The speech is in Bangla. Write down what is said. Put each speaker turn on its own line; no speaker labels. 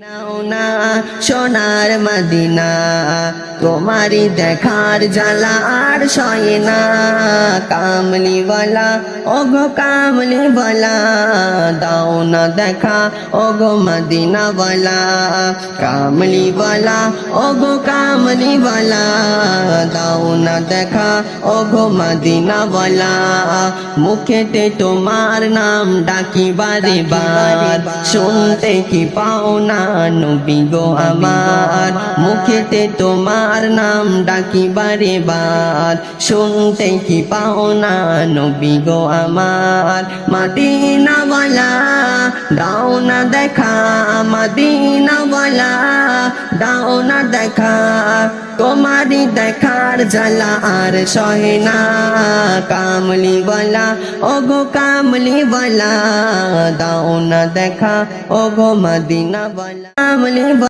নাও না সোনার মদিনা, তোমারি দেখার জ্বালা আর সয় না। কামলি বলা ওগো কামলি বলা, দাও না দেখা ওগো মদিনা বলা। কামলি বলা ওগো কামলি বলা, দাও না দেখা ওগো মদিনা বলা। মুখেতে তোমার নাম ডাকি বারে বার, শুনতে কি পাও না নবী গো আমার। মুখেতে তোমার নাম ডাকি বারে বার, শুনতে কি পাও না নবী গো আমার। মদিনা ওয়ালা দাও না দেখা, মদিনা ওয়ালা দাও না দেখা। তোমারি দেখার জ্বালা আর সহে না। কামলি ওয়ালা ওগো কামলি ওয়ালা, দাও না দেখা ওগো মদিনা ওয়ালা। কামলি